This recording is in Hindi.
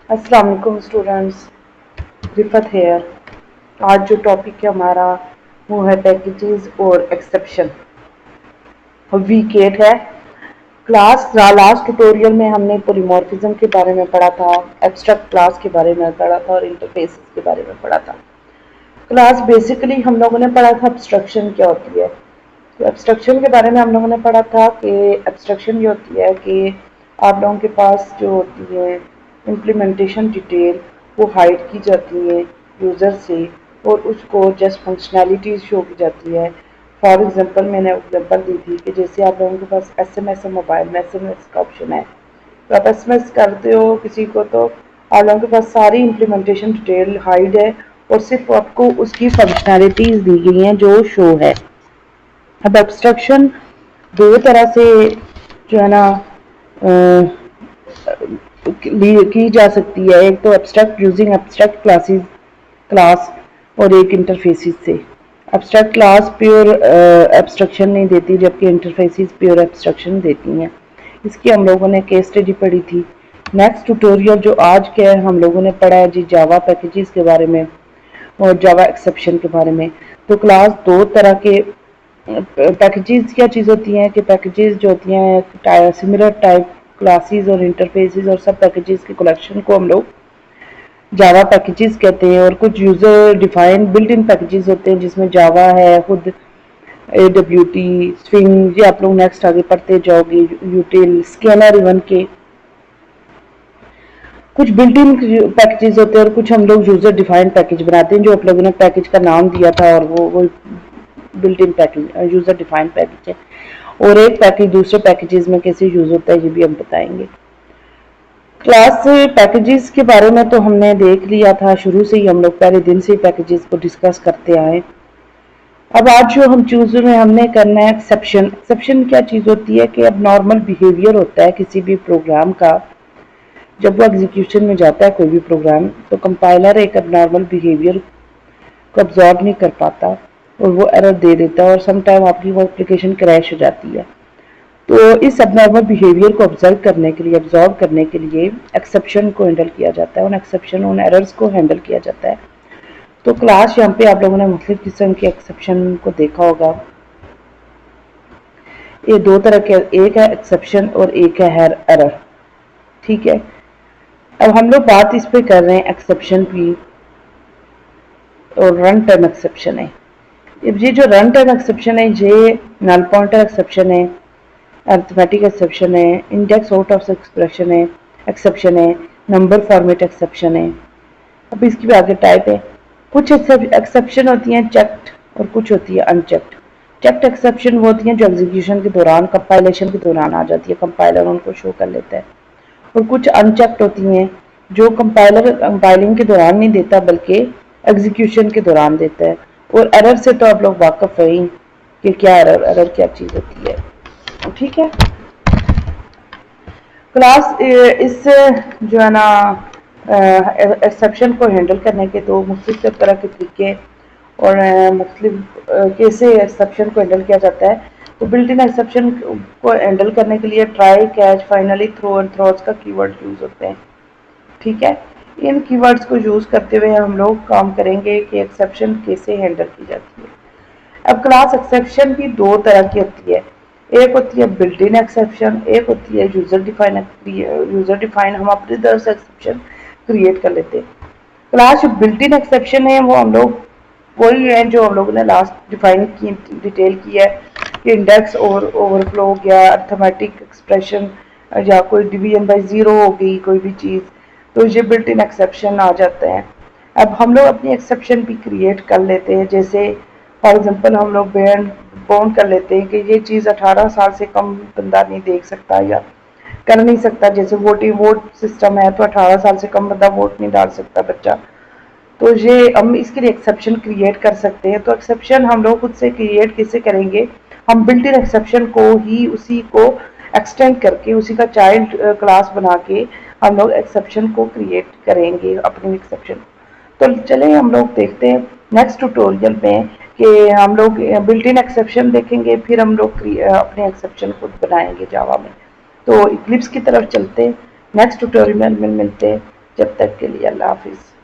अस्सलाम वालेकुम स्टूडेंट्स, रिफत हेयर। आज जो टॉपिक है हमारा वो है पैकेजेस और एक्सेप्शन। वीक 8 है। लास्ट ट्यूटोरियल में हमने पॉलीमॉर्फिज्म के बारे में पढ़ा था, एब्स्ट्रैक्ट क्लास के बारे में पढ़ा था और इंटरफेसेस के बारे में पढ़ा था। क्लास बेसिकली हम लोगों ने पढ़ा था एब्स्ट्रैक्शन क्या होती है। तो एब्स्ट्रैक्शन के बारे में हम लोगों ने पढ़ा था कि एब्स्ट्रैक्शन ये होती है कि आप लोगों के पास जो होती है इम्प्लीमेंटेशन डिटेल वो हाइड की जाती है यूज़र से और उसको जस्ट फंक्शनैलिटीज शो की जाती है। फॉर एग्जांपल मैंने एग्जांपल दी थी कि जैसे आप लोगों के पास एसएमएस है, मोबाइल में एसएमएस का ऑप्शन है, तो आप एसएमएस करते हो किसी को तो आप लोगों के पास सारी इम्प्लीमेंटेशन डिटेल हाइड है और सिर्फ आपको उसकी फंक्शनैलिटीज दी गई हैं जो शो है। अब एब्स्ट्रैक्शन दो तरह से जो है ना की जा सकती है। एक तो एब्स्ट्रैक्ट यूजिंग एब्स्ट्रैक्ट क्लास और एक इंटरफेसिस से। एब्स्ट्रैक्ट क्लास प्योर एब्स्ट्रैक्शन नहीं देती जबकि इंटरफेसिस प्योर एब्स्ट्रैक्शन देती हैं। इसकी हम लोगों ने केस स्टडी पढ़ी थी। नेक्स्ट ट्यूटोरियल जो आज के हम लोगों ने पढ़ा है जी जावा पैकेजेस के बारे में और जावा एक्सेप्शन के बारे में। तो क्लास दो तरह के पैकेजेस क्या चीज़ होती हैं कि पैकेजेस जो होती हैं सिमिलर टाइप क्लासेस और इंटरफेसेस और सब पैकेजेस के कलेक्शन को हम लोग जावा पैकेजेस कहते हैं। और कुछ user defined built in packages होते हैं जिसमें जावा है, खुद AWT, स्विंग, ये आप लोग नेक्स्ट आगे पढ़ते जाओगे, यूटिल, स्कैनर इवन के कुछ बिल्ट इन पैकेजेस होते हैं और कुछ हम लोग यूज़र डिफाइंड पैकेज बनाते हैं जो आप लोगों ने पैकेज का नाम दिया था और वो built in package user defined package है। और एक पैकेज दूसरे पैकेजेस में कैसे यूज़ होता है ये भी हम बताएंगे। क्लास पैकेजेस के बारे में तो हमने देख लिया था, शुरू से ही हम लोग पहले दिन से ही पैकेजेस को डिस्कस करते आए। अब आज जो हम चूज में हमने करना है एक्सेप्शन। एक्सेप्शन क्या चीज़ होती है कि अब नॉर्मल बिहेवियर होता है किसी भी प्रोग्राम का, जब वो एग्जीक्यूशन में जाता है कोई भी प्रोग्राम तो कंपाइलर एक नॉर्मल बिहेवियर को अब्जॉर्ब नहीं कर पाता और वो एरर दे देता है और समटाइम आपकी वो एप्लीकेशन क्रैश हो जाती है। तो इस अबनॉर्मल बिहेवियर को ऑब्जर्व करने के लिए अब्जॉर्व करने के लिए एक्सेप्शन को हैंडल किया जाता है, उन एक्सेप्शन उन एरर्स को हैंडल किया जाता है। तो क्लास यहाँ पे आप लोगों ने मुख्तलिफ किस्म के एक्सेप्शन को देखा होगा। ये दो तरह के, एक है एक्सेप्शन और एक है एरर। ठीक है, अब हम लोग बात इस पे कर रहे हैं एक्सेप्शन की और रन टाइम एक्सेप्शन है। ये जो रन टाइम एक्सेप्शन है ये नल पॉइंटर एक्सेप्शन है, अरिथमेटिक एक्सेप्शन है, इंडेक्स आउट ऑफ एक्सेप्शन है, नंबर फॉर्मेट एक्सेप्शन है। अब इसकी भी आगे टाइप है। कुछ एक्सेप्शन होती हैं चेक्ड और कुछ होती है अनचेक्ड। चेक्ड एक्सेप्शन वो होती हैं जो एग्जीक्यूशन के दौरान कंपाइलेशन के दौरान आ जाती है, कंपाइलर उनको शो कर लेता है। और कुछ अनचेक्ड होती हैं जो कंपाइलर कंपाइलिंग के दौरान नहीं देता बल्कि एग्जीक्यूशन के दौरान देता है। और एरर से तो आप लोग वाकफ हैं कि क्या एरर क्या चीज़ होती है। ठीक है, क्लास इस जो है ना एक्सेप्शन को हैंडल करने के दो मुख्तलिफ तरह के तरीके और मुख्तलिफ कैसे एक्सेप्शन को हैंडल किया जाता है। तो बिल्ट इन एक्सेप्शन को हैंडल करने के लिए try, catch, finally, throw and throws का कीवर्ड यूज़ होते हैं। ठीक है, इन कीवर्ड्स को यूज़ करते हुए हम लोग काम करेंगे कि एक्सेप्शन कैसे हैंडल की जाती है। अब क्लास एक्सेप्शन भी दो तरह की होती है, एक होती है बिल्ट इन एक्सेप्शन, एक होती है यूज़र डिफाइन हम अपनी तरफ से एक्सेप्शन क्रिएट कर लेते हैं। क्लास जो बिल्ट इन एक्सेप्शन है वो हम लोग वही है जो हम लोगों ने लास्ट डिफाइन की डिटेल की है कि इंडेक्स ओवरफ्लो हो गया, अर्थमेटिक एक्सप्रेशन या कोई डिवीजन बाय ज़ीरो हो गई कोई भी चीज़, तो ये बिल्ट इन एक्सेप्शन आ जाते हैं। अब हम लोग अपनी एक्सेप्शन भी क्रिएट कर लेते हैं। जैसे फॉर एग्जांपल हम लोग बाउंड कर लेते हैं कि ये चीज़ 18 साल से कम बंदा नहीं देख सकता या कर नहीं सकता। जैसे वोट सिस्टम है तो 18 साल से कम बंदा वोट नहीं डाल सकता बच्चा, तो ये हम इसके लिए एक्सेप्शन क्रिएट कर सकते हैं। तो एक्सेप्शन हम लोग खुद से क्रिएट कैसे करेंगे, हम बिल्ट इन एक्सेप्शन को ही उसी को एक्सटेंड करके उसी का चाइल्ड क्लास बना के हम लोग एक्सेप्शन को क्रिएट करेंगे अपनी एक्सेप्शन। तो चले हम लोग देखते हैं नेक्स्ट ट्यूटोरियल में कि हम लोग बिल्ट इन एक्सेप्शन देखेंगे, फिर हम लोग अपने एक्सेप्शन खुद बनाएंगे जावा में। तो इक्लिप्स की तरफ चलते नेक्स्ट ट्यूटोरियल में मिलते हैं। जब तक के लिए अल्लाह हाफिज़।